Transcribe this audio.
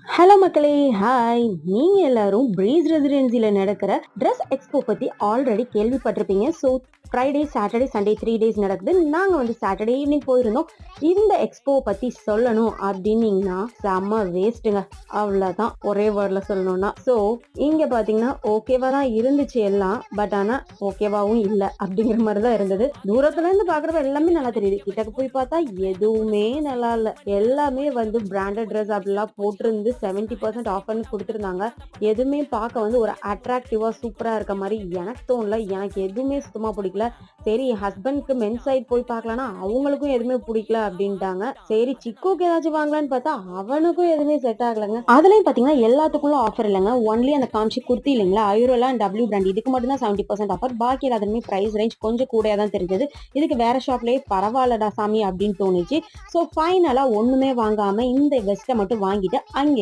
Hello மக்களே, hi. நீங்க எல்லாரும் பிரீஸ் ரெசிடென்சில நடக்கிற ட்ரெஸ் எக்ஸ்போ பத்தி ஆல்ரெடி கேள்விப்பட்டிருப்பீங்க. So Friday, Saturday, Sunday 3 days நடக்குது. நாங்க வந்து சாட்டர்டே ஈவினிங் போயிருந்தோம். இந்த எக்ஸ்போ பத்தி சொல்லணும் அப்படின்னீங்கன்னா செம்ம வேஸ்ட்டுங்க. அவ்வளோதான் ஒரே வேர்ட்ல சொல்லணும்னா. ஸோ இங்க பாத்தீங்கன்னா ஓகேவா தான் இருந்துச்சு எல்லாம். பட் ஆனா ஓகேவாவும் இல்லை அப்படிங்கிற மாதிரி தான் இருந்தது. தூரத்துல இருந்து பாக்குறப்ப எல்லாமே நல்லா தெரியுது. கிட்டக்கு போய் பார்த்தா எதுவுமே நல்லா இல்லை. எல்லாமே வந்து பிராண்டட் ட்ரெஸ் அப்படிலாம் போட்டிருந்து 70% ஆஃபர்னு கொடுத்துருந்தாங்க. எதுவுமே பார்க்க வந்து ஒரு அட்ராக்டிவா சூப்பரா இருக்க மாதிரி எனக்கு தோணல. எனக்கு எதுவுமே சுத்தமா பிடிக்கல. சரி, என் ஹஸ்பண்ட்க்கு மென் சைட் போய் பார்க்கலாம்னா அவங்களுக்கும் எதுவுமே பிடிக்கல அப்படின்ட்டாங்க. சரி, சிக்குக்கு ஏதாச்சும் வாங்கலான்னு பார்த்தா அவனுக்கும் எதுவுமே செட் ஆகலைங்க. அதுலயும் பாத்தீங்கன்னா எல்லாத்துக்குள்ள ஆஃபர் இல்லைங்க. ஒன்லி அந்த காமிச்சு குர்த்தி இல்லைங்களா, ஐரோலா அண்ட் டபிள்யூ பிராண்ட் இதுக்கு மட்டும் தான் 70% ஆஃபர். பாக்கி எல்லாத்துமே பிரைஸ் ரேஞ்ச் கொஞ்சம் கூடயா தான் தெரிஞ்சது. இதுக்கு வேற ஷாப்லயே பரவாயில்லடா சாமி அப்படின்னு தோணுச்சு. ஸோ ஃபைனலா ஒண்ணுமே வாங்காம இந்த வெஸ்ட்டை மட்டும் வாங்கிட்டு அங்கே